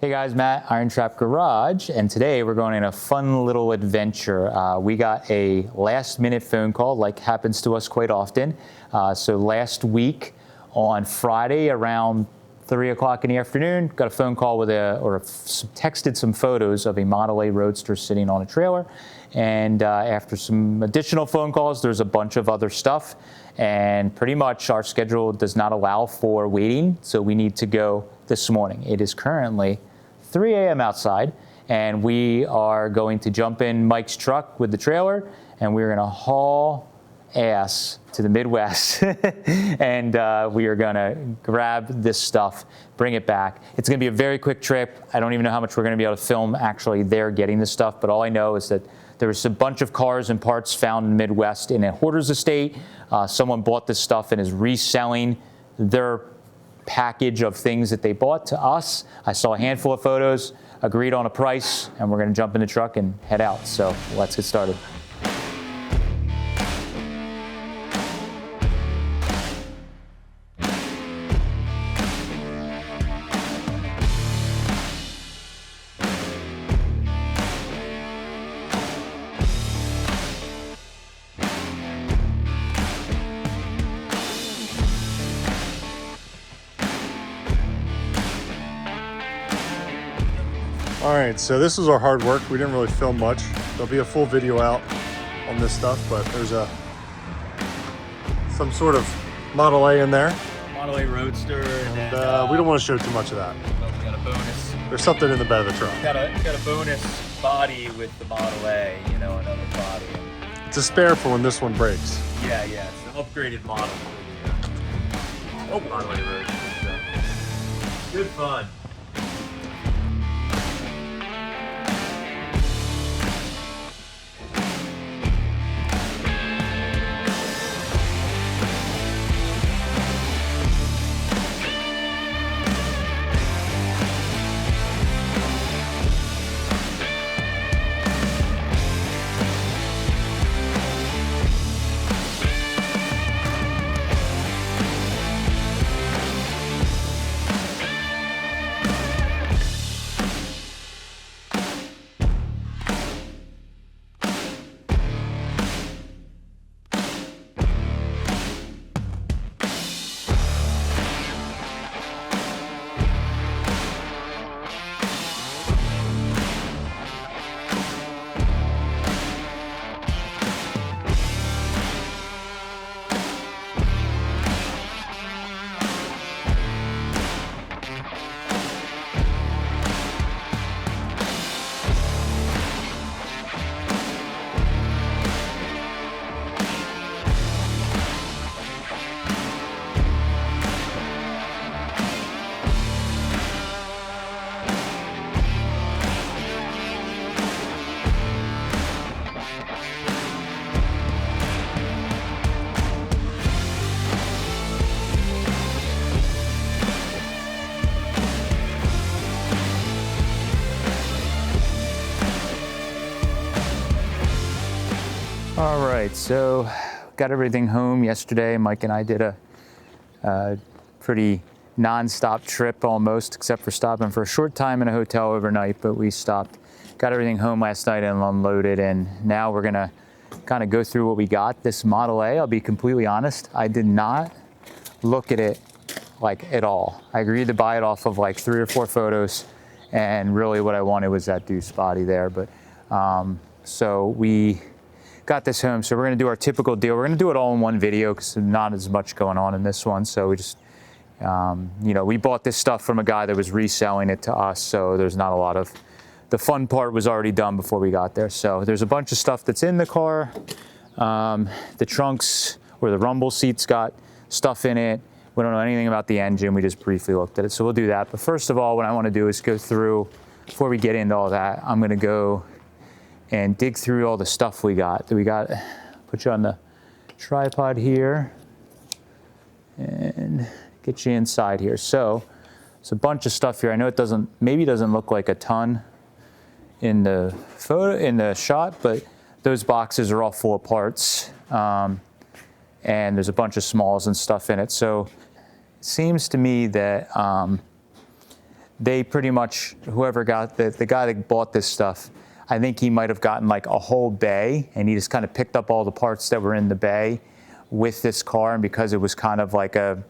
Hey guys, Matt, IronTrap Garage, and today we're going on a fun little adventure. We got a last-minute phone call, like happens to us quite often. So last week on Friday around 3 o'clock in the afternoon, got a phone call with texted some photos of a Model A roadster sitting on a trailer. And after some additional phone calls, there's a bunch of other stuff. And pretty much our schedule does not allow for waiting, so we need to go this morning. It is currently 3 a.m. outside, and we are going to jump in Mike's truck with the trailer, and we're gonna haul ass to the Midwest, and we are gonna grab this stuff, bring it back. It's gonna be a very quick trip. I don't even know how much we're gonna be able to film actually there getting this stuff, but all I know is that there was a bunch of cars and parts found in the Midwest in a hoarder's estate. Someone bought this stuff and is reselling their package of things that they bought to us. I saw a handful of photos, agreed on a price, and we're gonna jump in the truck and head out. So let's get started. All right, so this was our hard work. We didn't really film much. There'll be a full video out on this stuff, but there's some sort of Model A in there. Model A roadster, and we don't want to show too much of that. We got a bonus. There's something in the bed of the truck. Got a bonus body with the Model A, you know, another body. It's a spare for when this one breaks. Yeah, it's an upgraded model. Model A roadster. Good fun. All right, so got everything home yesterday. Mike and I did a pretty non-stop trip almost, except for stopping for a short time in a hotel overnight, but we stopped, got everything home last night and unloaded, and now we're gonna kind of go through what we got. This Model A, I'll be completely honest, I did not look at it like at all. I agreed to buy it off of like 3 or 4 photos, and really what I wanted was that deuce body there, but so we got this home, so we're gonna do our typical deal. We're gonna do it all in one video because there's not as much going on in this one. So we just, you know, we bought this stuff from a guy that was reselling it to us, so there's not a lot of, the fun part was already done before we got there. So there's a bunch of stuff that's in the car. The trunks or the rumble seats got stuff in it. We don't know anything about the engine. We just briefly looked at it. So we'll do that. But first of all, what I wanna do is go through, before we get into all that, I'm gonna go and dig through all the stuff we got. Put you on the tripod here and get you inside here. So it's a bunch of stuff here. I know it maybe doesn't look like a ton in the photo, in the shot, but those boxes are all full of parts. And there's a bunch of smalls and stuff in it. So it seems to me that they pretty much, whoever got the guy that bought this stuff, I think he might have gotten like a whole bay, and he just kind of picked up all the parts that were in the bay with this car. And because it was kind of like a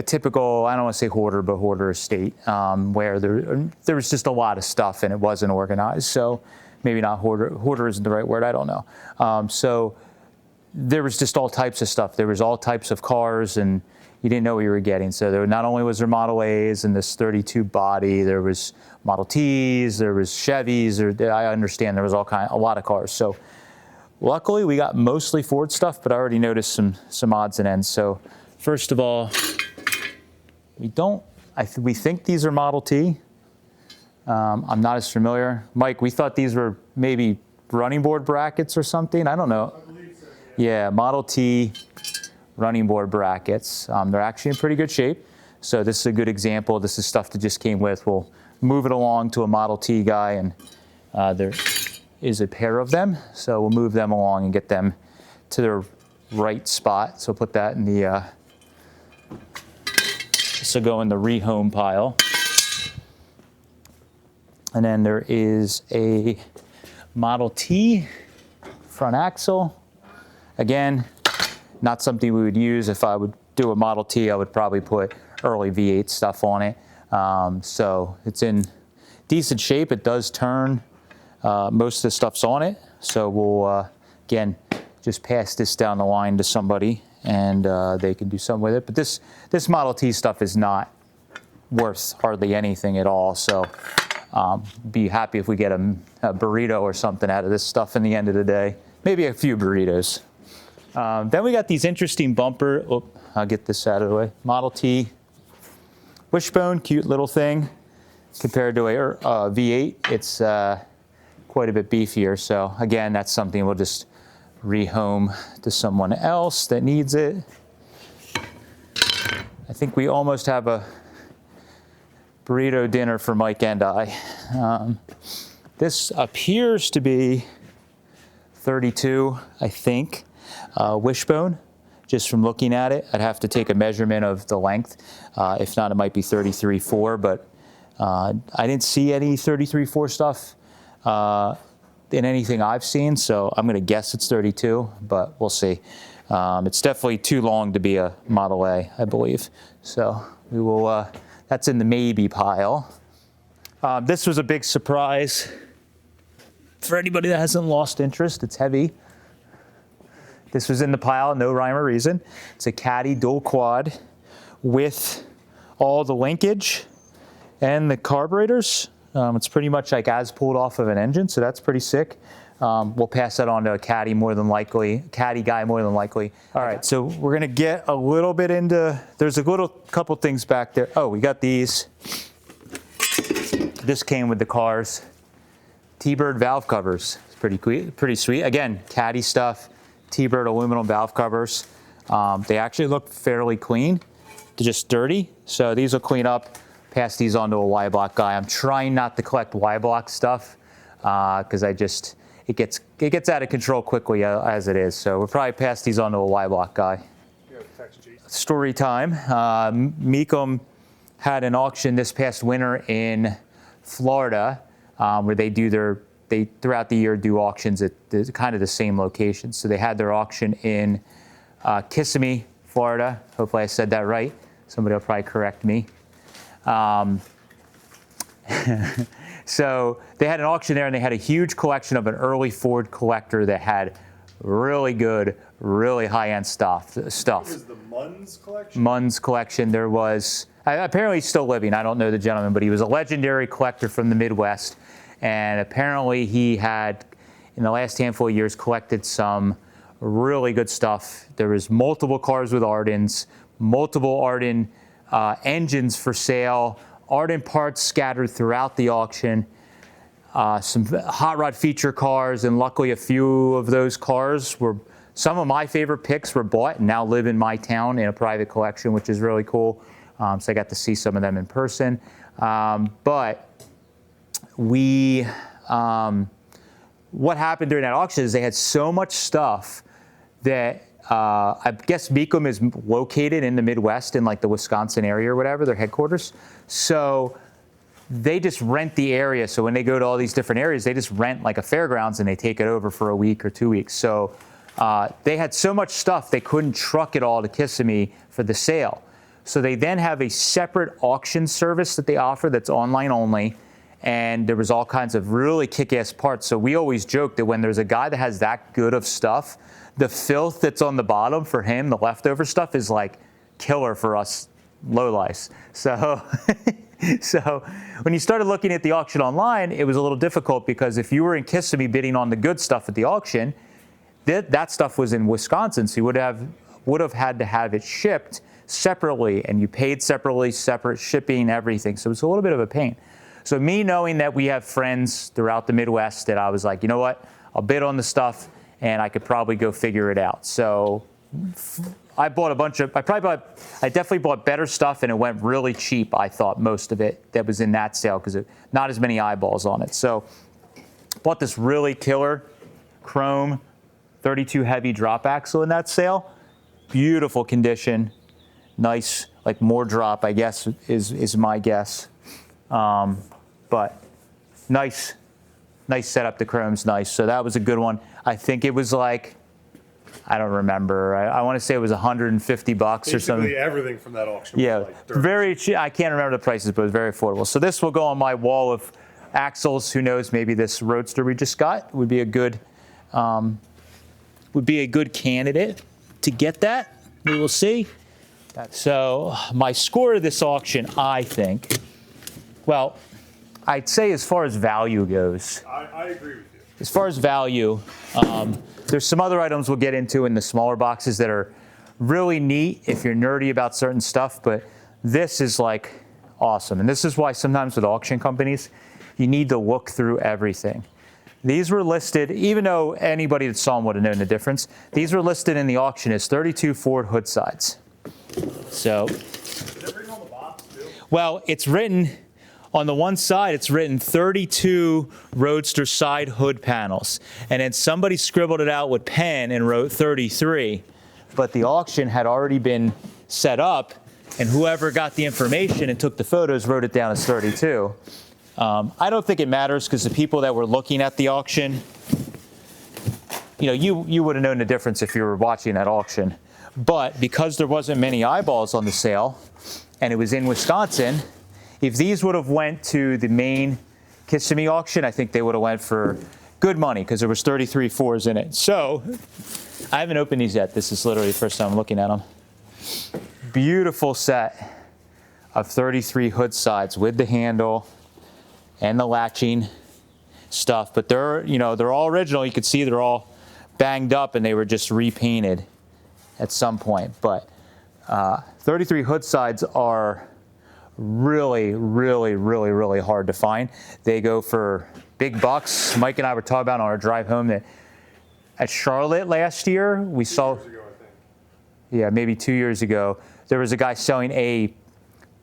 typical, I don't want to say hoarder, but hoarder estate, where there was just a lot of stuff and it wasn't organized. So maybe not hoarder isn't the right word, I don't know. So there was just all types of stuff. There was all types of cars, and you didn't know what you were getting. So there not only was there Model A's and this 32 body, there was Model T's, there was Chevys, I understand there was a lot of cars. So luckily we got mostly Ford stuff, but I already noticed some odds and ends. So first of all, we think these are Model T. I'm not as familiar. Mike, we thought these were maybe running board brackets or something. I don't know. I believe so, Yeah, Model T running board brackets. They're actually in pretty good shape. So this is a good example. This is stuff that just came with. We'll move it along to a Model T guy, and there is a pair of them. So we'll move them along and get them to their right spot. So put that in the, this will go in the rehome pile. And then there is a Model T front axle. Again, not something we would use. If I would do a Model T, I would probably put early V8 stuff on it. So it's in decent shape. It does turn. Most of the stuff's on it. So we'll, again, just pass this down the line to somebody, and they can do something with it. But this Model T stuff is not worth hardly anything at all. So be happy if we get a burrito or something out of this stuff in the end of the day. Maybe a few burritos. Then we got these interesting bumper. Oh, I'll get this out of the way. Model T wishbone, cute little thing. Compared to a V8, it's quite a bit beefier. So again, that's something we'll just rehome to someone else that needs it. I think we almost have a burrito dinner for Mike and I. This appears to be 32, I think, wishbone. Just from looking at it, I'd have to take a measurement of the length. If not, it might be 33.4, but I didn't see any 33.4 stuff in anything I've seen, so I'm gonna guess it's 32, but we'll see. It's definitely too long to be a Model A, I believe. So we will, that's in the maybe pile. This was a big surprise for anybody that hasn't lost interest. It's heavy. This was in the pile, no rhyme or reason. It's a Caddy dual quad with all the linkage and the carburetors. It's pretty much like as pulled off of an engine, so that's pretty sick. We'll pass that on to a Caddy more than likely, Caddy guy more than likely. All right, so we're gonna get a little bit into, there's a couple things back there. Oh, we got these. This came with the cars. T-Bird valve covers, it's pretty sweet. Again, Caddy stuff, T-Bird aluminum valve covers. They actually look fairly clean. They're just dirty, so these will clean up. Pass these on to a Y-block guy. I'm trying not to collect Y-block stuff because it gets out of control quickly as it is. So we'll probably pass these on to a Y-block guy. Story time. Meekum had an auction this past winter in Florida where they throughout the year do auctions at kind of the same location. So they had their auction in Kissimmee, Florida. Hopefully I said that right. Somebody will probably correct me. So they had an auction there, and they had a huge collection of an early Ford collector that had really good, really high-end stuff. It was the Munn's collection? Munn's collection. There was, apparently he's still living. I don't know the gentleman, but he was a legendary collector from the Midwest. And apparently he had, in the last handful of years, collected some really good stuff. There was multiple cars with Ardens, multiple Arden engines for sale, Arden parts scattered throughout the auction, some hot rod feature cars, and luckily a few of those cars were, some of my favorite picks were bought and now live in my town in a private collection, which is really cool. So I got to see some of them in person. But what happened during that auction is they had so much stuff that I guess Meekum is located in the Midwest in like the Wisconsin area or whatever, their headquarters. So they just rent the area. So when they go to all these different areas, they just rent like a fairgrounds and they take it over for a week or 2 weeks. So they had so much stuff, they couldn't truck it all to Kissimmee for the sale. So they then have a separate auction service that they offer that's online only. And there was all kinds of really kick-ass parts. So we always joke that when there's a guy that has that good of stuff, the filth that's on the bottom for him, the leftover stuff, is like killer for us lowlifes. So So when you started looking at the auction online, it was a little difficult because if you were in Kissimmee bidding on the good stuff at the auction, that stuff was in Wisconsin, so you would have had to have it shipped separately, and you paid separately, separate shipping, everything. So it's a little bit of a pain. So me knowing that we have friends throughout the Midwest, that I was like, you know what, I'll bid on the stuff, and I could probably go figure it out. So I bought I definitely bought better stuff, and it went really cheap, I thought, most of it that was in that sale, because not as many eyeballs on it. So bought this really killer chrome 32 heavy drop axle in that sale. Beautiful condition. Nice, like more drop, I guess, is my guess. But nice setup. The chrome's nice. So that was a good one. I think it was like, I don't remember. I want to say it was $150 or something. Basically everything from that auction. Yeah, was like very cheap. I can't remember the prices, but it was very affordable. So this will go on my wall of axles. Who knows? Maybe this Roadster we just got would be a good candidate to get that. We will see. So my score of this auction, I think, well, I'd say as far as value goes. I agree with you. As far as value, there's some other items we'll get into in the smaller boxes that are really neat if you're nerdy about certain stuff, but this is like awesome. And this is why sometimes with auction companies, you need to look through everything. These were listed, even though anybody that saw them would have known the difference, these were listed in the auction as 32 Ford hood sides. So, Is it written on the box too? well, it's written on the one side, it's written 32 Roadster side hood panels. And then somebody scribbled it out with pen and wrote 33. But the auction had already been set up, and whoever got the information and took the photos wrote it down as 32. I don't think it matters, because the people that were looking at the auction, you would have known the difference if you were watching that auction. But because there wasn't many eyeballs on the sale, and it was in Wisconsin, if these would have went to the main Kissimmee auction, I think they would have went for good money, because there was 33 fours in it. So I haven't opened these yet. This is literally the first time I'm looking at them. Beautiful set of 33 hood sides with the handle and the latching stuff, but they're all original. You could see they're all banged up, and they were just repainted at some point. But 33 hood sides are really, really, really, really hard to find. They go for big bucks. Mike and I were talking about on our drive home that at Charlotte last year, we saw, 2 years ago, I think. yeah, maybe 2 years ago, there was a guy selling a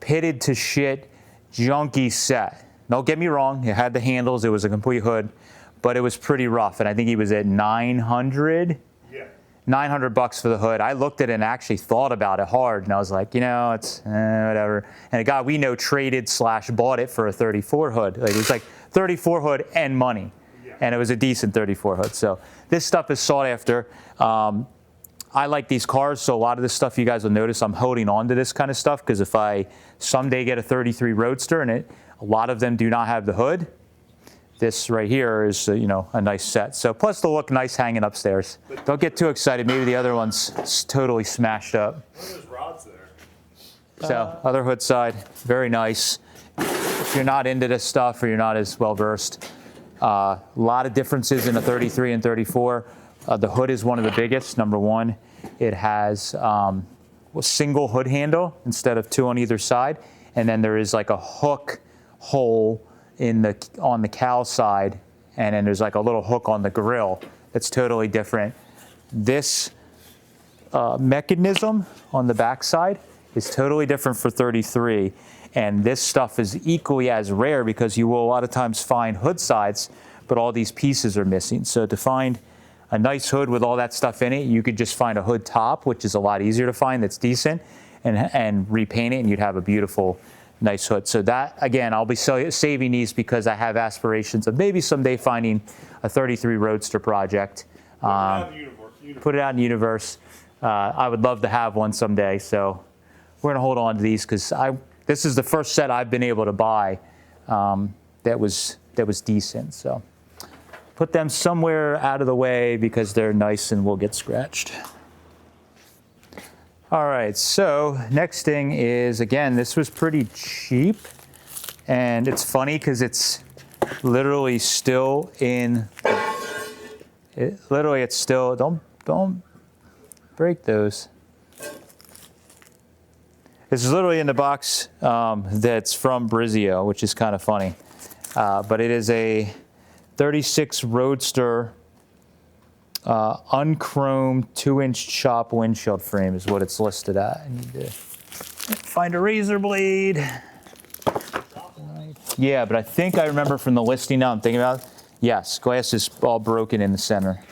pitted to shit junky set. Don't get me wrong, it had the handles, it was a complete hood, but it was pretty rough, and I think he was at 900. Yeah. 900 bucks for the hood. I looked at it and actually thought about it hard, and I was like, it's whatever. And a guy we know traded/bought it for a 34 hood. Like, it was like 34 hood and money, and it was a decent 34 hood. So this stuff is sought after. I like these cars, so a lot of this stuff you guys will notice I'm holding on to this kind of stuff, because if I someday get a 33 Roadster and a lot of them do not have the hood, this right here is a nice set. So plus they'll look nice hanging upstairs. Don't get too excited. Maybe the other one's totally smashed up. What are those rods there? So other hood side, very nice. If you're not into this stuff or you're not as well versed, a lot of differences in a 33 and 34. The hood is one of the biggest. Number one, it has a single hood handle instead of two on either side, and then there is like a hook hole on the cowl side, and then there's like a little hook on the grill that's totally different. This mechanism on the back side is totally different for 33, and this stuff is equally as rare, because you will a lot of times find hood sides, but all these pieces are missing. So to find a nice hood with all that stuff in it, you could just find a hood top, which is a lot easier to find, that's decent, and repaint it, and you'd have a beautiful nice hood. So that, again, I'll be saving these because I have aspirations of maybe someday finding a 33 Roadster project. Put it out in the universe. I would love to have one someday. So we're going to hold on to these because this is the first set I've been able to buy that was decent. So put them somewhere out of the way because they're nice and will get scratched. All right, so next thing is, again, this was pretty cheap, and it's funny because it's literally still in, it's still, don't break those. This is literally in the box that's from Brizio, which is kind of funny, but it is a 36 Roadster unchromed 2-inch chop windshield frame is what it's listed at. I need to find a razor blade. Yeah, but I think I remember from the listing now I'm thinking about it. Yes, glass is all broken in the center.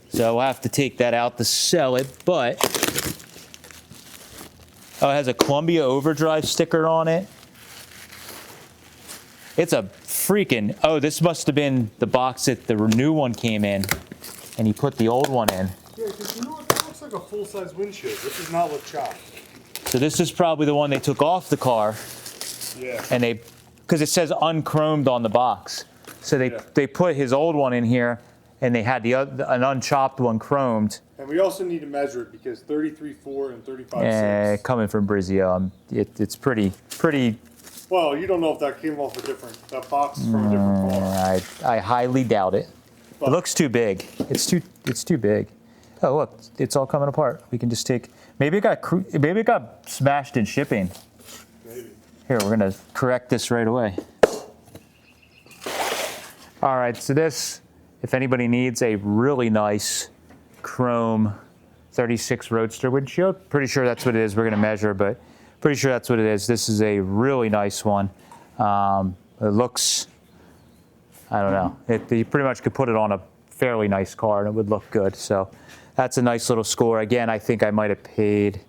So we'll have to take that out to sell it, but oh, it has a Columbia Overdrive sticker on it. It's a freaking, oh, this must have been the box that the new one came in, and he put the old one in. Yeah, because you know what? That looks like a full-size windshield. This does not look chopped. So this is probably the one they took off the car. Yeah. And because it says unchromed on the box. So they put his old one in here, and they had an unchopped one chromed. And we also need to measure it because 33.4 and 35.6. Coming from Brizio, it's pretty. Well, you don't know if that came off that box is from a different car. I highly doubt it. It looks too big. It's too big. Oh look, it's all coming apart. We can just take. Maybe it got smashed in shipping. Maybe. Here, we're gonna correct this right away. All right, so this, if anybody needs a really nice chrome 36 Roadster windshield, pretty sure that's what it is. We're gonna measure, but. Pretty sure that's what it is. This is a really nice one. It looks, I don't know. You pretty much could put it on a fairly nice car and it would look good. So that's a nice little score. Again, I think I might have paid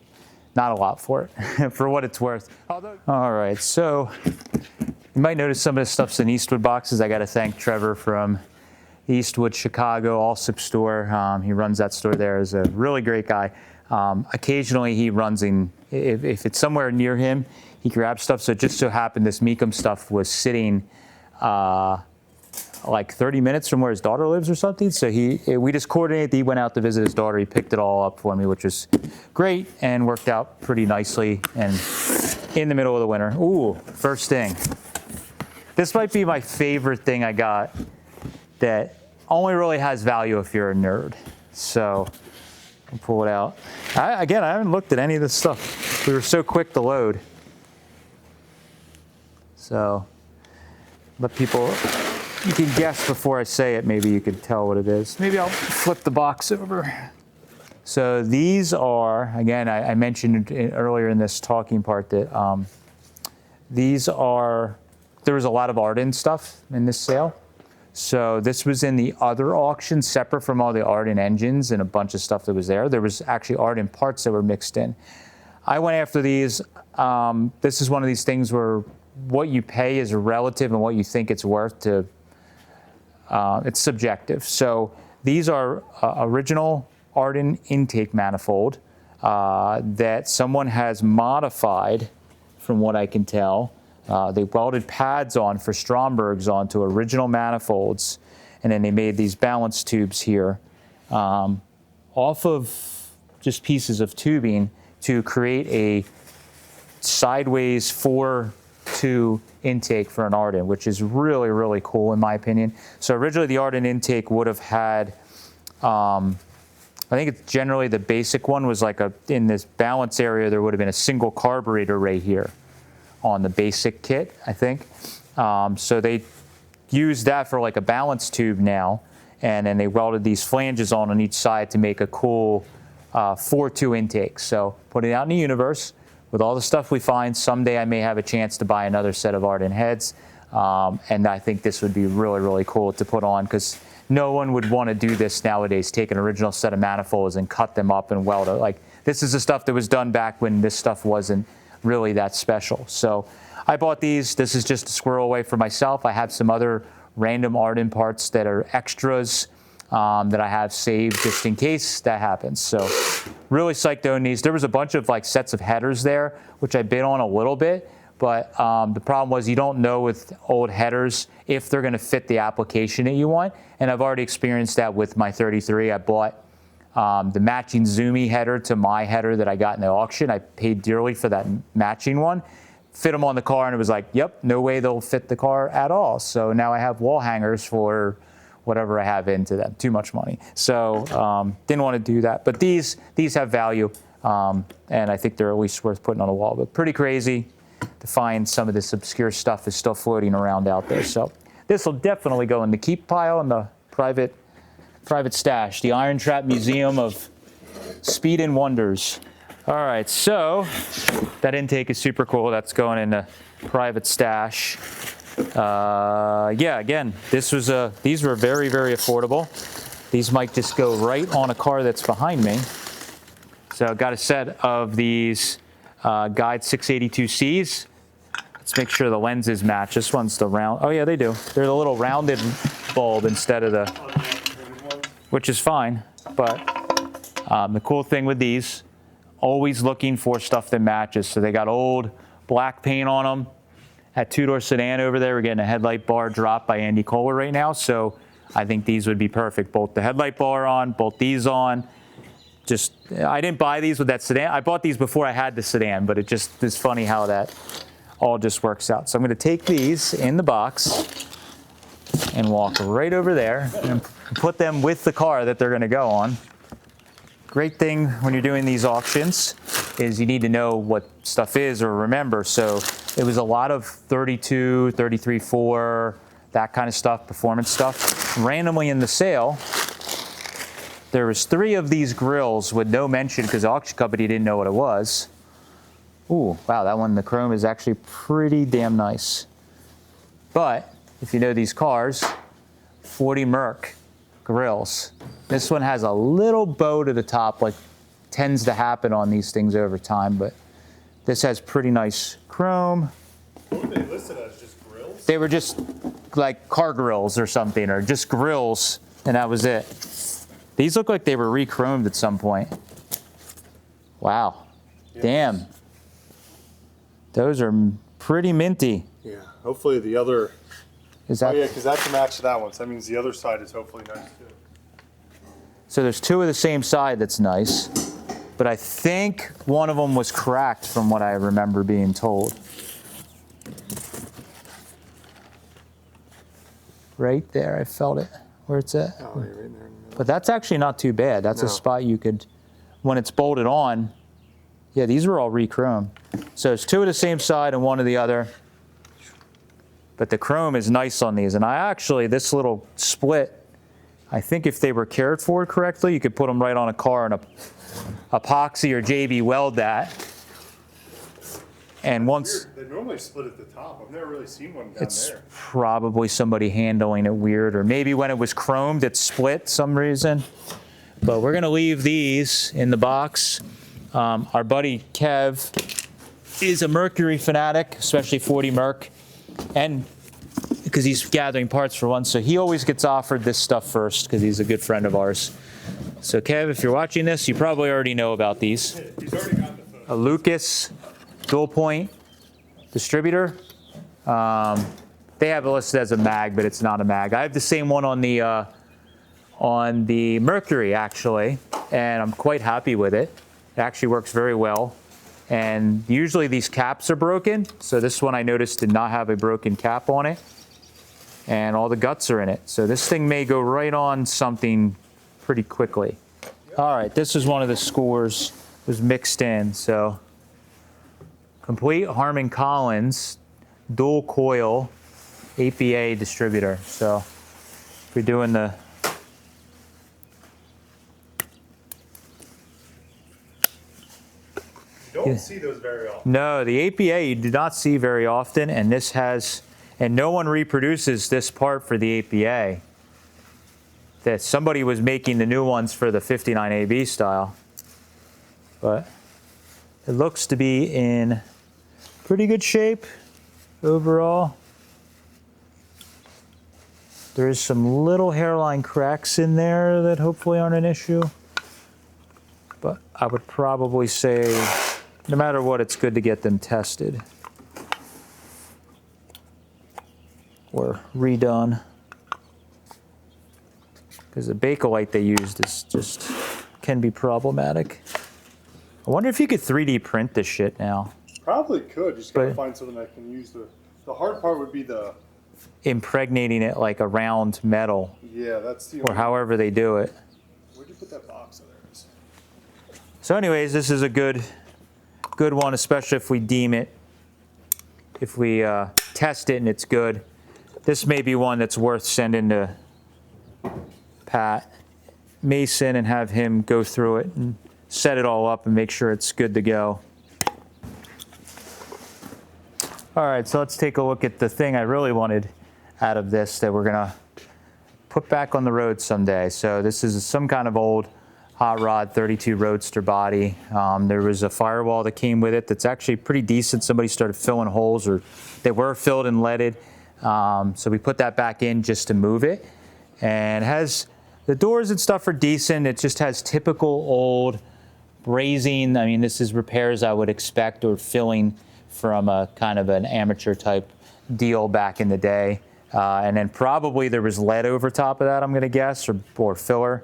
not a lot for it, for what it's worth. All right, so you might notice some of the stuff's in Eastwood boxes. I got to thank Trevor from Eastwood, Chicago, Allsip store. He runs that store there. He's a really great guy. Occasionally he runs if it's somewhere near him, he grabs stuff. So it just so happened this Meekum stuff was sitting like 30 minutes from where his daughter lives or something. So we just coordinated. He went out to visit his daughter. He picked it all up for me, which was great and worked out pretty nicely. And in the middle of the winter. Ooh, first thing. This might be my favorite thing I got that only really has value if you're a nerd. So I'll pull it out. Again, I haven't looked at any of this stuff. We were so quick to load. So let people, you can guess before I say it, maybe you could tell what it is. Maybe I'll flip the box over. So these are, again, I mentioned earlier in this talking part that these are, there was a lot of Arden stuff in this sale. So this was in the other auction, separate from all the Arden engines and a bunch of stuff that was there. There was actually Arden parts that were mixed in. I went after these. This is one of these things where what you pay is relative and what you think it's worth to, it's subjective. So these are original Arden intake manifold that someone has modified, from what I can tell. They welded pads on for Strombergs onto original manifolds, and then they made these balance tubes here off of just pieces of tubing to create a sideways 4-2 intake for an Arden, which is really, really cool in my opinion. So originally the Arden intake would have had, I think it's generally the basic one was like in this balance area, there would have been a single carburetor right here on the basic kit, I think. So they used that for like a balance tube now, and then they welded these flanges on each side to make a cool 4-2 intake. So put it out in the universe with all the stuff we find. Someday I may have a chance to buy another set of Arden heads, and I think this would be really, really cool to put on because no one would want to do this nowadays, take an original set of manifolds and cut them up and weld it. Like, this is the stuff that was done back when this stuff wasn't really that special. So I bought these. This is just to squirrel away for myself. I have some other random Arden parts that are extras that I have saved just in case that happens. So really psyched to own these. There was a bunch of like sets of headers there, which I bid on a little bit. But the problem was you don't know with old headers if they're going to fit the application that you want. And I've already experienced that with my 33. I bought the matching Zoomy header to my header that I got in the auction. I paid dearly for that matching one. Fit them on the car, and it was like, yep, no way they'll fit the car at all. So now I have wall hangers for whatever I have into them. Too much money. So didn't want to do that. But these have value, and I think they're at least worth putting on a wall. But pretty crazy to find some of this obscure stuff is still floating around out there. So this will definitely go in the keep pile in the private stash, the IronTrap Museum of Speed and Wonders. All right, so that intake is super cool. That's going in the private stash. Yeah, again, these were very, very affordable. These might just go right on a car that's behind me. So I've got a set of these Guide 682Cs. Let's make sure the lenses match. This one's the round. Oh yeah, they do. They're the little rounded bulb instead of the, which is fine. But the cool thing with these, always looking for stuff that matches. So they got old black paint on them. At two-door sedan over there, we're getting a headlight bar drop by Andy Kohler right now. So I think these would be perfect. Both the headlight bar on, both these on. Just, I didn't buy these with that sedan. I bought these before I had the sedan, but it just is funny how that all just works out. So I'm going to take these in the box and walk right over there and put them with the car that they're going to go on. Great thing when you're doing these auctions is you need to know what stuff is or remember. So it was a lot of 32, 33.4, that kind of stuff, performance stuff. Randomly in the sale, there was 3 of these grills with no mention because the auction company didn't know what it was. Ooh, wow, that one, the chrome is actually pretty damn nice. But if you know these cars, 40 Merc grills. This one has a little bow to the top, like tends to happen on these things over time, but this has pretty nice chrome. What were they listed as, just grills? They were just like car grills or something, or just grills, and that was it. These look like they were re-chromed at some point. Wow. Yes. Damn. Those are pretty minty. Yeah, hopefully the other... Is that... Oh yeah, because that's a match to that one, so that means the other side is hopefully nice too. So there's 2 of the same side that's nice, but I think one of them was cracked from what I remember being told. Right there, I felt it. Where it's at. Oh, yeah, right there in the middle. But that's actually not too bad. That's a spot you could, when it's bolted on, yeah, these were all re-chrome. So it's 2 of the same side and 1 of the other. But the chrome is nice on these. And I actually, this little split, I think if they were cared for correctly, you could put them right on a car and epoxy or JB weld that. And once... They normally split at the top. I've never really seen one down there. It's probably somebody handling it weird, or maybe when it was chromed, it split some reason. But we're going to leave these in the box. Our buddy Kev is a Mercury fanatic, especially 40 Merc, and because he's gathering parts for one, so he always gets offered this stuff first because he's a good friend of ours. So Kev, if you're watching this, you probably already know about these. He's already got the photo. A Lucas dual point distributor. They have it listed as a mag, but it's not a mag. I have the same one on the Mercury actually, and I'm quite happy with it. It actually works very well. And usually these caps are broken, so this one I noticed did not have a broken cap on it. And all the guts are in it. So this thing may go right on something pretty quickly. All right, this is one of the scores, was mixed in. So complete Harman Collins dual coil APA distributor. So we're doing the Don't see those very often. No, the APA you do not see very often, and this has, and no one reproduces this part for the APA. That somebody was making the new ones for the 59AB style, but it looks to be in pretty good shape overall. There is some little hairline cracks in there that hopefully aren't an issue. But I would probably say, no matter what, it's good to get them tested or redone. Because the Bakelite they used is just, can be problematic. I wonder if you could 3D print this shit now. Probably could. Just gotta find something that can use the hard part would be the impregnating it like around metal. Yeah, that's the or however they do it. Where'd you put that box? Oh, there it is. So anyways, this is a good one, especially if we deem it, if we test it and it's good. This may be one that's worth sending to Pat Mason and have him go through it and set it all up and make sure it's good to go. All right, so let's take a look at the thing I really wanted out of this that we're gonna put back on the road someday. So this is some kind of old hot rod 32 roadster body. There was a firewall that came with it that's actually pretty decent. Somebody started filling holes, or they were filled and leaded. So we put that back in just to move it. And it has, the doors and stuff are decent. It just has typical old brazing. I mean, this is repairs I would expect, or filling from a kind of an amateur type deal back in the day. And then probably there was lead over top of that, I'm gonna guess, or filler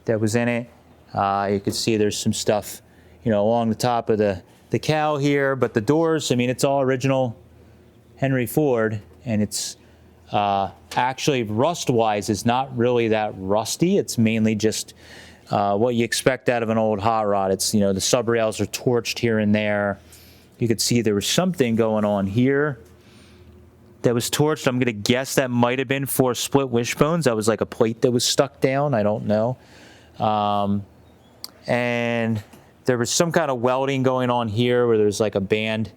that was in it. You can see there's some stuff, along the top of the cowl here, but the doors, I mean, it's all original Henry Ford, and it's actually rust-wise is not really that rusty. It's mainly just what you expect out of an old hot rod. It's, the sub rails are torched here and there. You could see there was something going on here that was torched. I'm gonna guess that might have been for split wishbones. That was like a plate that was stuck down, I don't know. And there was some kind of welding going on here where there's like a band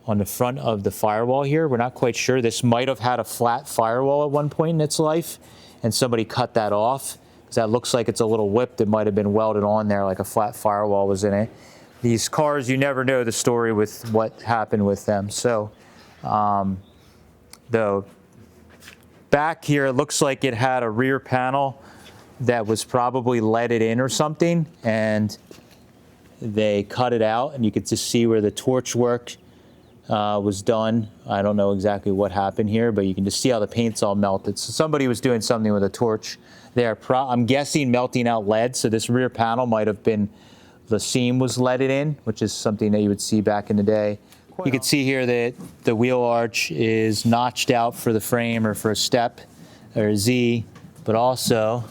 on the front of the firewall here. We're not quite sure. This might have had a flat firewall at one point in its life, and somebody cut that off, because that looks like it's a little whip that might have been welded on there, like a flat firewall was in it. These cars, you never know the story with what happened with them. So, though, back here, it looks like it had a rear panel that was probably leaded in or something, and they cut it out, and you could just see where the torch work was done. I don't know exactly what happened here, but you can just see how the paint's all melted. So somebody was doing something with a torch there. I'm guessing melting out lead, so this rear panel might have been, the seam was leaded in, which is something that you would see back in the day. You can see here that the wheel arch is notched out for the frame or for a step or a Z, but also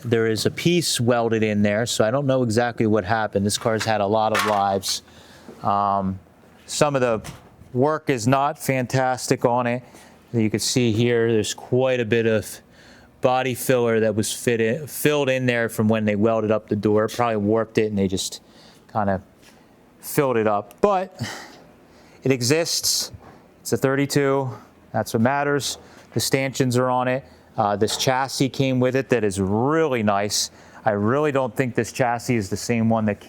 there is a piece welded in there, so I don't know exactly what happened. This car's had a lot of lives. Some of the work is not fantastic on it. You can see here there's quite a bit of body filler that was filled in there from when they welded up the door. Probably warped it and they just kind of filled it up. But it exists. It's a 32. That's what matters. The stanchions are on it. This chassis came with it that is really nice. I really don't think this chassis is the same one that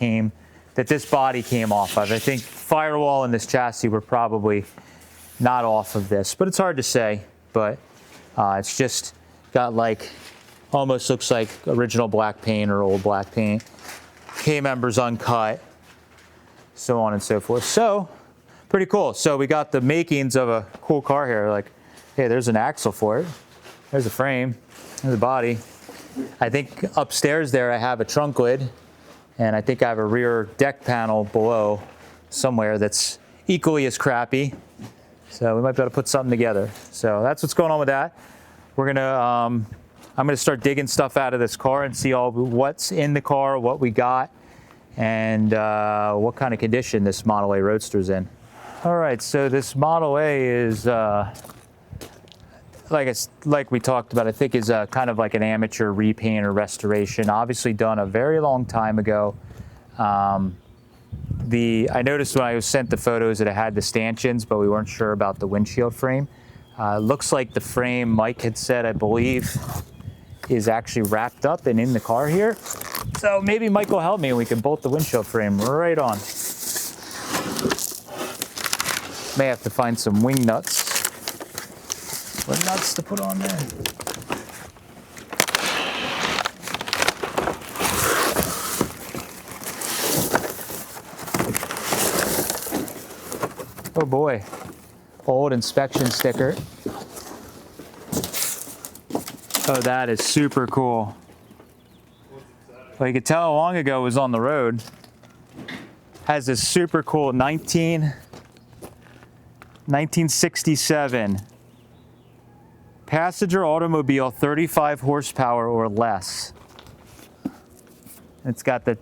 this body came off of. I think firewall and this chassis were probably not off of this, but it's hard to say. But it's just got like, almost looks like original black paint or old black paint. K-members uncut, so on and so forth. So, pretty cool. So we got the makings of a cool car here. Like, hey, there's an axle for it. There's a frame, there's a body. I think upstairs there I have a trunk lid, and I think I have a rear deck panel below somewhere that's equally as crappy. So we might be able to put something together. So that's what's going on with that. We're gonna, I'm gonna start digging stuff out of this car and see what's in the car, what we got, and what kind of condition this Model A Roadster's in. All right, so this Model A is, like we talked about, I think is kind of like an amateur repaint or restoration, obviously done a very long time ago. I noticed when I was sent the photos that it had the stanchions, but we weren't sure about the windshield frame. Looks like the frame, Mike had said, I believe, is actually wrapped up and in the car here. So maybe Mike will help me and we can bolt the windshield frame right on. May have to find some wing nuts. What nuts to put on there? Oh boy, old inspection sticker. Oh, that is super cool. Well, you could tell how long ago it was on the road. Has this super cool 1967 passenger automobile, 35 horsepower or less. It's got a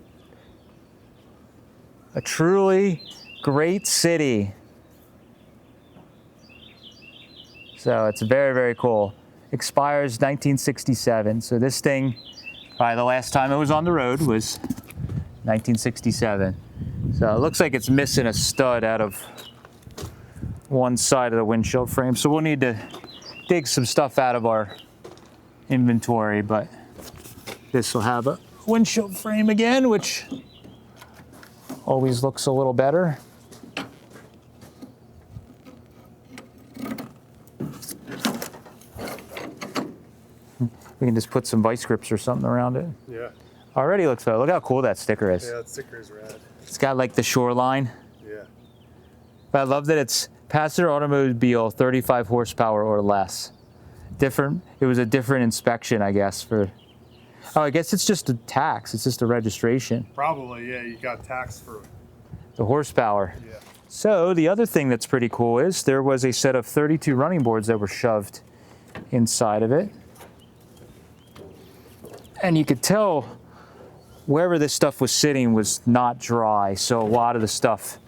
truly great city. So it's very, very cool. Expires 1967. So this thing, probably the last time it was on the road was 1967. So it looks like it's missing a stud out of one side of the windshield frame. So we'll need to dig some stuff out of our inventory, but this will have a windshield frame again, which always looks a little better. We can just put some vice grips or something around it. Yeah. Already looks better. Look how cool that sticker is. Yeah, that sticker is rad. It's got like the shoreline. Yeah. But I love that it's passenger automobile, 35 horsepower or less. Different. It was a different inspection, I guess, for. Oh, I guess it's just a tax. It's just a registration. Probably, yeah. You got tax for The horsepower. Yeah. So the other thing that's pretty cool is there was a set of 32 running boards that were shoved inside of it. And you could tell wherever this stuff was sitting was not dry. So a lot of the stuff,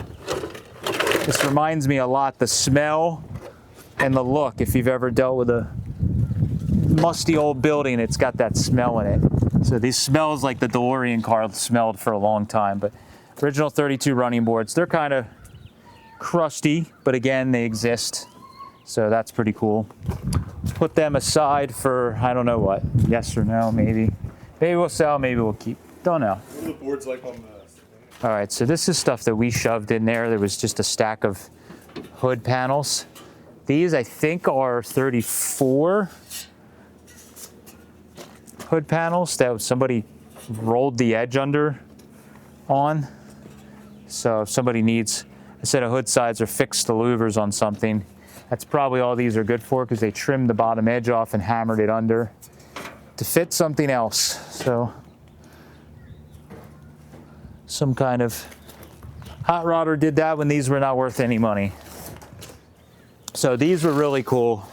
this reminds me a lot, the smell and the look. If you've ever dealt with a musty old building, it's got that smell in it. So these smells like the DeLorean car smelled for a long time. But original 32 running boards, they're kind of crusty, but again, they exist. So that's pretty cool. Put them aside for, I don't know what, yes or no, maybe. Maybe we'll sell, maybe we'll keep. Don't know. What are the boards like on the... All right, so this is stuff that we shoved in there. There was just a stack of hood panels. These, I think, are 34 hood panels that somebody rolled the edge under on. So if somebody needs a set of hood sides or fixed the louvers on something, that's probably all these are good for, because they trimmed the bottom edge off and hammered it under to fit something else. So some kind of hot rodder did that when these were not worth any money. So these were really cool.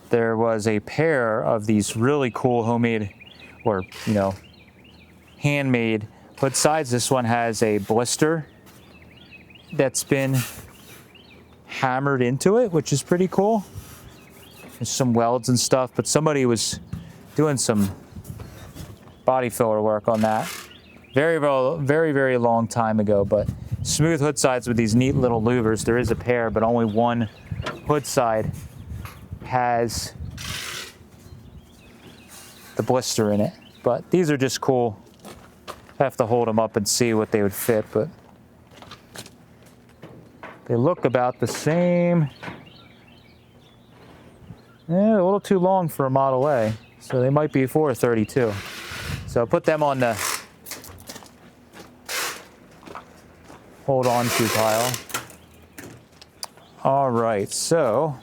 There was a pair of these really cool homemade, or handmade hood sides. This one has a blister that's been hammered into it, which is pretty cool. There's some welds and stuff, but somebody was doing some body filler work on that very, very long time ago. But smooth hood sides with these neat little louvers. There is a pair, but only one hood side has the blister in it. But these are just cool. I have to hold them up and see what they would fit, but they look about the same. Yeah, a little too long for a Model A, so they might be for a 32. So put them on the hold on to pile. All right, so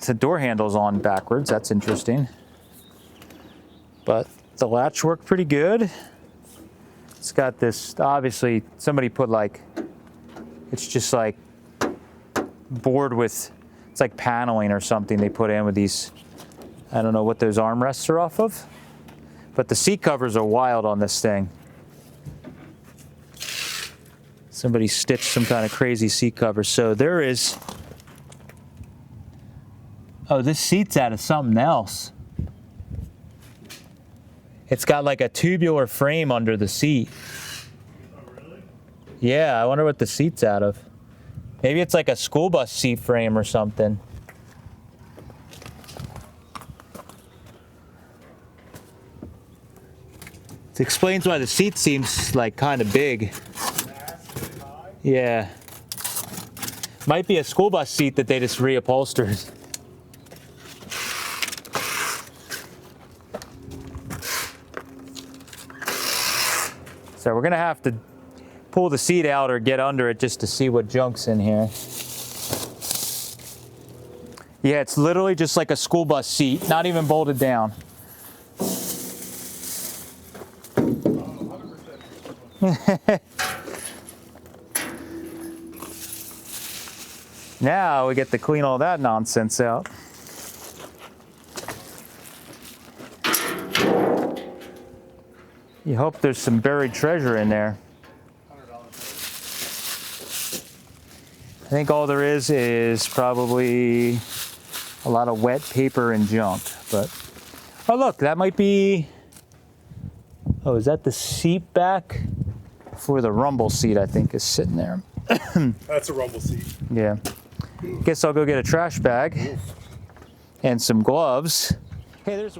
the door handle's on backwards. That's interesting. But the latch worked pretty good. It's got this, obviously somebody put it's just like board with, it's like paneling or something they put in with these, I don't know what those armrests are off of, but the seat covers are wild on this thing. Somebody stitched some kind of crazy seat cover. So there is, oh, this seat's out of something else. It's got like a tubular frame under the seat. Oh, really? Yeah, I wonder what the seat's out of. Maybe it's like a school bus seat frame or something. It explains why the seat seems like kind of big. Yeah. Might be a school bus seat that they just reupholstered. So we're gonna have to pull the seat out or get under it just to see what junk's in here. Yeah, it's literally just like a school bus seat, not even bolted down. Now we get to clean all that nonsense out. You hope there's some buried treasure in there. I think all there is probably a lot of wet paper and junk, but oh look, that might be, oh, is that the seat back for the rumble seat? I think is sitting there. That's a rumble seat. Yeah. Guess I'll go get a trash bag and some gloves. Hey, there's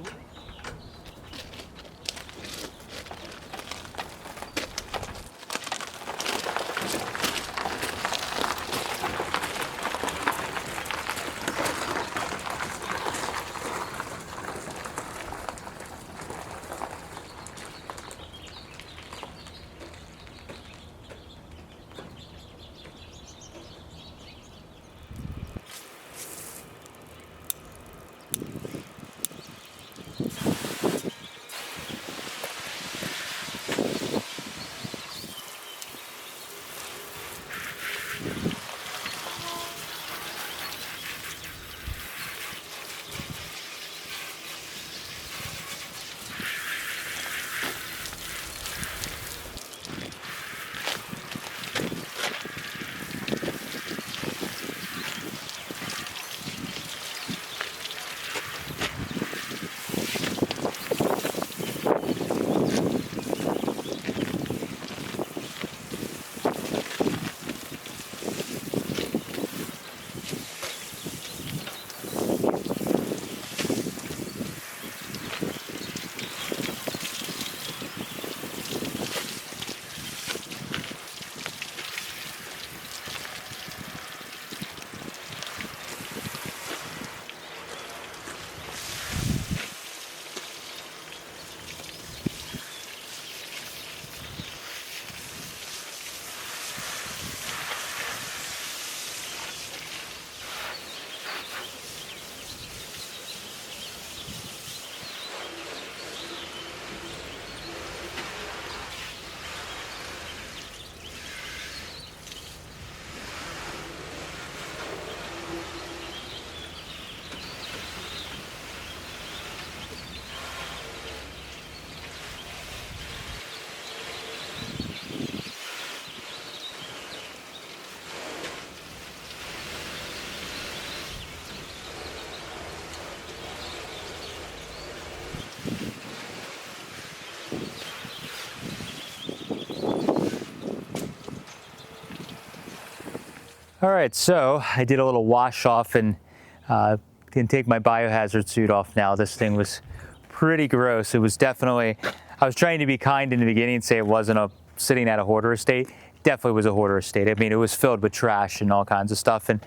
all right, so I did a little wash off and can take my biohazard suit off now. This thing was pretty gross. It was definitely, I was trying to be kind in the beginning and say it wasn't a sitting at a hoarder estate. It definitely was a hoarder estate. I mean, it was filled with trash and all kinds of stuff. And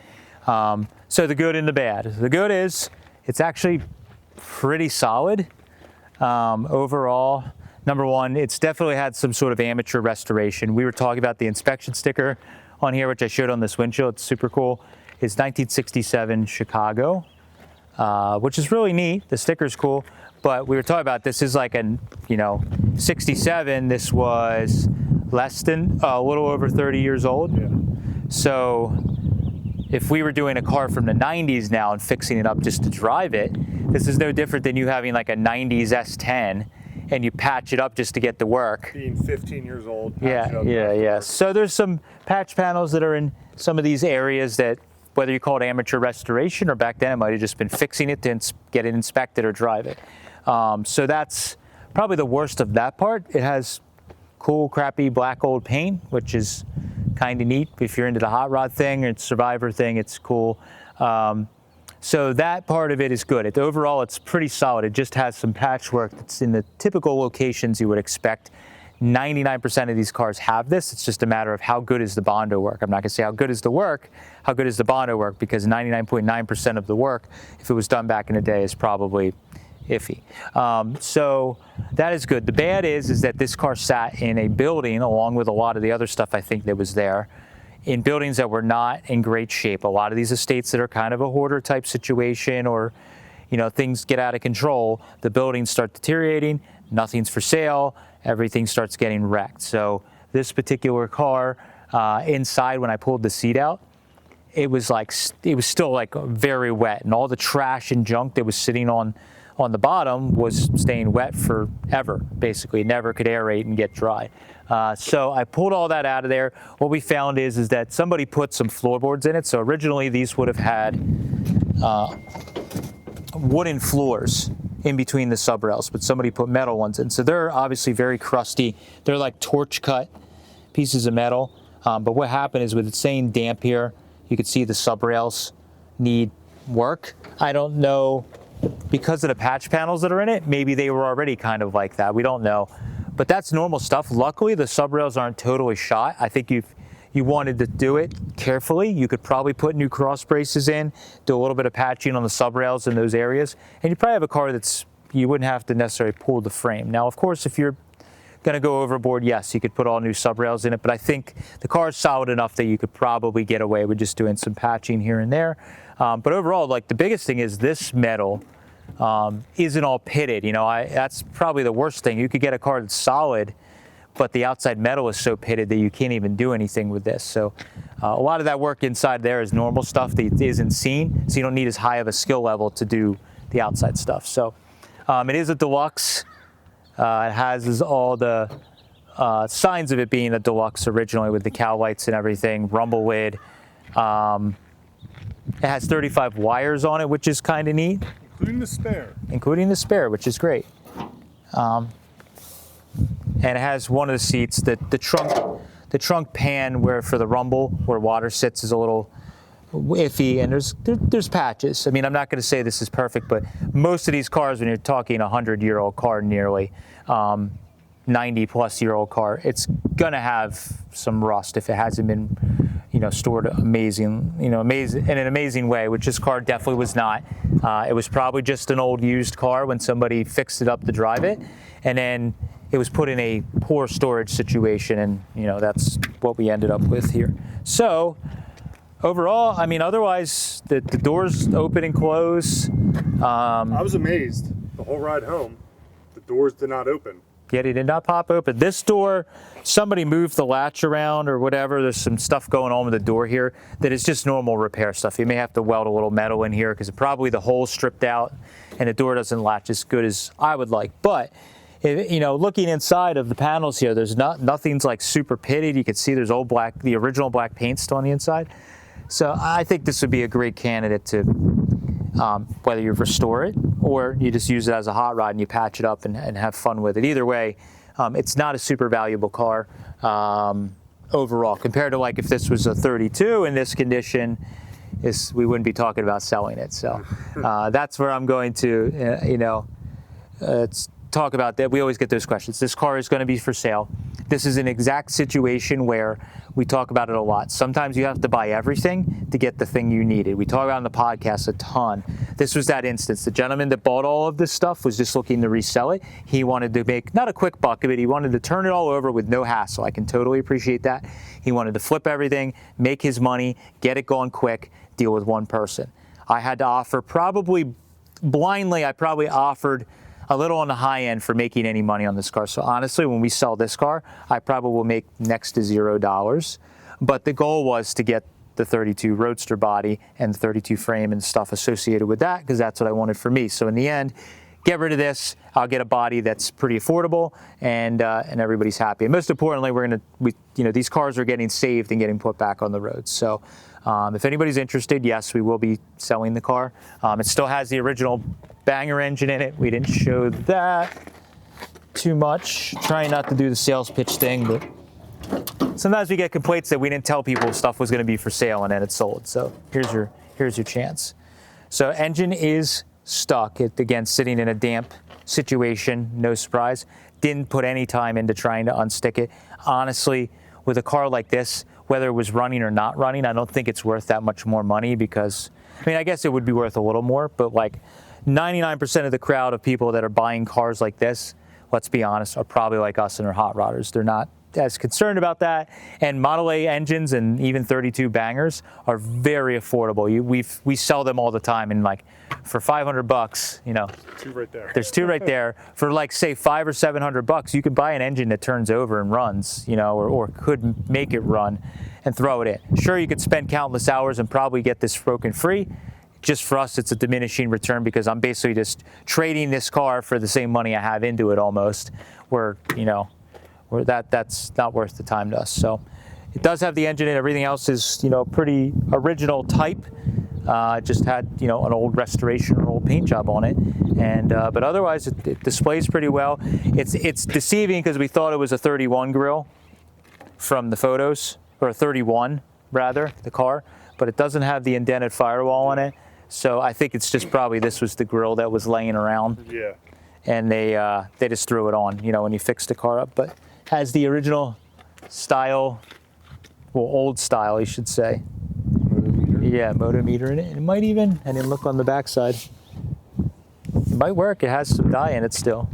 so the good and the bad. The good is it's actually pretty solid overall. Number one, it's definitely had some sort of amateur restoration. We were talking about the inspection sticker on here, which I showed on this windshield. It's super cool. It's 1967 Chicago, which is really neat. The sticker's cool, but we were talking about this is like an, 67. This was less than a little over 30 years old. Yeah. So if we were doing a car from the 90s now and fixing it up just to drive it, this is no different than you having like a 90s S10 and you patch it up just to get to work. Being 15 years old. Yeah. So there's some patch panels that are in some of these areas that, whether you call it amateur restoration or back then it might have just been fixing it to get it inspected or drive it. So that's probably the worst of that part. It has cool, crappy black old paint, which is kind of neat. If you're into the hot rod thing or Survivor thing, it's cool. So that part of it is good. Overall, it's pretty solid. It just has some patchwork that's in the typical locations you would expect 99% of these cars have this. It's just a matter of how good is the Bondo work. I'm not going to say how good is the work, how good is the Bondo work, because 99.9% of the work, if it was done back in the day, is probably iffy. So that is good. The bad is that this car sat in a building, along with a lot of the other stuff I think that was there, in buildings that were not in great shape. A lot of these estates that are kind of a hoarder type situation, or things get out of control, the buildings start deteriorating, nothing's for sale, everything starts getting wrecked. So this particular car, inside, when I pulled the seat out, it was still like very wet, and all the trash and junk that was sitting on the bottom was staying wet forever, basically. It never could aerate and get dry. So I pulled all that out of there. What we found is that somebody put some floorboards in it. So originally these would have had wooden floors in between the sub rails, but somebody put metal ones in. So they're obviously very crusty. They're like torch cut pieces of metal. But what happened is, with it saying damp here, you could see the sub rails need work. I don't know, because of the patch panels that are in it, maybe they were already kind of like that. We don't know. But that's normal stuff. Luckily, the sub rails aren't totally shot. I think you wanted to do it carefully, you could probably put new cross braces in, do a little bit of patching on the sub rails in those areas, and you probably have a car you wouldn't have to necessarily pull the frame. Now, of course, if you're going to go overboard, yes, you could put all new sub rails in it, but I think the car is solid enough that you could probably get away with just doing some patching here and there. But overall, like, the biggest thing is this metal isn't all pitted. That's probably the worst thing. You could get a car that's solid, but the outside metal is so pitted that you can't even do anything with this. So a lot of that work inside there is normal stuff that isn't seen, so you don't need as high of a skill level to do the outside stuff. So it is a deluxe. It has all the signs of it being a deluxe originally, with the cow lights and everything, rumble lid. It has 35 wires on it, which is kind of neat. Including the spare. Including the spare, which is great. And it has one of the seats, the trunk pan where for the rumble, where water sits, is a little iffy, and there's patches. I mean, I'm not going to say this is perfect, but most of these cars, when you're talking a 100-year-old car, nearly 90-plus-year-old car, it's going to have some rust if it hasn't been, stored in an amazing way, which this car definitely was not. It was probably just an old used car when somebody fixed it up to drive it, and then it was put in a poor storage situation, and that's what we ended up with here. So overall, I mean, otherwise the doors open and close. I was amazed the whole ride home. The doors did not open. Yeah, they did not pop open. This door, somebody moved the latch around or whatever. There's some stuff going on with the door here that is just normal repair stuff. You may have to weld a little metal in here because probably the hole's stripped out and the door doesn't latch as good as I would like. But looking inside of the panels here, there's nothing's like super pitted. You can see there's the original black paint still on the inside. So I think this would be a great candidate to, whether you restore it or you just use it as a hot rod and you patch it up and have fun with it. Either way, it's not a super valuable car overall, compared to, like, if this was a 32 in this condition, we wouldn't be talking about selling it. So that's where I'm going to, talk about that. We always get those questions. This car is going to be for sale. This is an exact situation where we talk about it a lot. Sometimes you have to buy everything to get the thing you needed. We talk about it on the podcast a ton. This was that instance. The gentleman that bought all of this stuff was just looking to resell it. He wanted to make, not a quick buck of it, he wanted to turn it all over with no hassle. I can totally appreciate that. He wanted to flip everything, make his money, get it going quick, deal with one person. I had to offer, probably blindly, I probably offered a little on the high end for making any money on this car. So honestly, when we sell this car, I probably will make next to $0. But the goal was to get the 32 Roadster body and the 32 frame and stuff associated with that, because that's what I wanted for me. So in the end, get rid of this. I'll get a body that's pretty affordable, and everybody's happy. And most importantly, these cars are getting saved and getting put back on the road. So if anybody's interested, yes, we will be selling the car. It still has the original banger engine in it. We didn't show that too much. Trying not to do the sales pitch thing, but sometimes we get complaints that we didn't tell people stuff was going to be for sale and then it's sold. So here's your chance. So engine is stuck. Again, sitting in a damp situation, no surprise. Didn't put any time into trying to unstick it. Honestly, with a car like this, whether it was running or not running, I don't think it's worth that much more money because, I mean, I guess it would be worth a little more, but like 99% of the crowd of people that are buying cars like this, let's be honest, are probably like us and are hot rodders. They're not as concerned about that. And Model A engines and even 32 bangers are very affordable. We sell them all the time, and like for $500, you know, Two right there. there's two right there. For like say $500 or $700, you could buy an engine that turns over and runs, you know, or could make it run and throw it in. Sure, you could spend countless hours and probably get this broken free. Just for us, it's a diminishing return because I'm basically just trading this car for the same money I have into it almost, where, you know, where that's not worth the time to us. So it does have the engine and everything else is, you know, pretty original type. Just had, you know, an old restoration or old paint job on it. And, but otherwise it displays pretty well. It's deceiving because we thought it was a 31 grill from the photos, or a 31 rather, the car, but it doesn't have the indented firewall on it. So I think it's just probably this was the grill that was laying around. Yeah. And they just threw it on, you know, when you fixed the car up. But has the original style, well, old style, you should say. Yeah, motor meter in it. It might even, I didn't look on the backside. It might work. It has some dye in it still.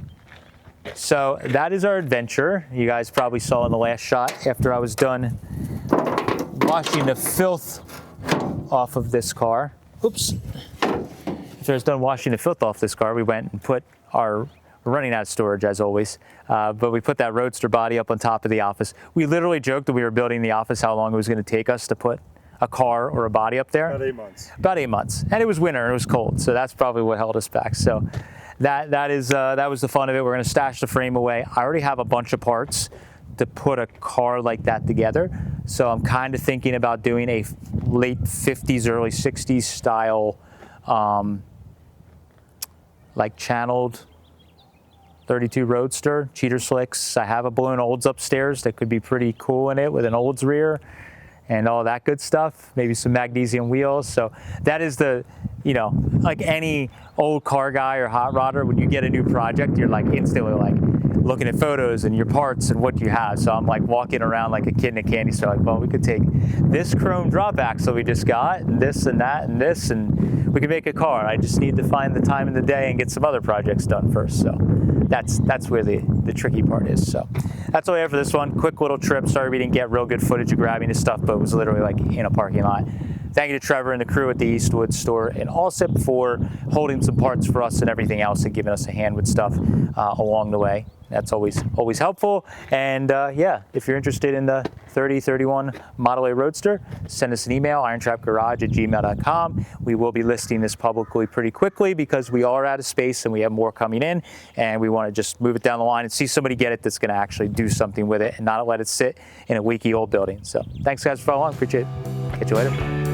So that is our adventure. You guys probably saw in the last shot after I was done washing the filth off of this car. Oops. After I was done washing the filth off this car, we went and put we're running out of storage as always, but we put that Roadster body up on top of the office. We literally joked that we were building the office how long it was going to take us to put a car or a body up there. About 8 months. About 8 months. And it was winter and it was cold, so that's probably what held us back. So that was the fun of it. We're going to stash the frame away. I already have a bunch of parts to put a car like that together. So I'm kind of thinking about doing a late 50s, early 60s style, like channeled 32 Roadster, cheater slicks. I have a balloon Olds upstairs that could be pretty cool in it with an Olds rear and all that good stuff. Maybe some magnesium wheels. So that is the, you know, like any old car guy or hot rodder, when you get a new project, you're like instantly like looking at photos and your parts and what you have. So I'm like walking around like a kid in a candy store, like, well, we could take this chrome drop axle we just got and this and that and this, and we could make a car. I just need to find the time in the day and get some other projects done first. So that's where the tricky part is. So that's all I have for this one. Quick little trip. Sorry we didn't get real good footage of grabbing this stuff, but it was literally like in a parking lot. Thank you to Trevor and the crew at the Eastwood store in Allsip for holding some parts for us and everything else and giving us a hand with stuff along the way. That's always helpful. And yeah, if you're interested in the 3031 Model A Roadster, send us an email, irontrapgarage@gmail.com. We will be listing this publicly pretty quickly because we are out of space and we have more coming in, and we want to just move it down the line and see somebody get it that's going to actually do something with it and not let it sit in a leaky old building. So thanks guys for following. Appreciate it. Catch you later.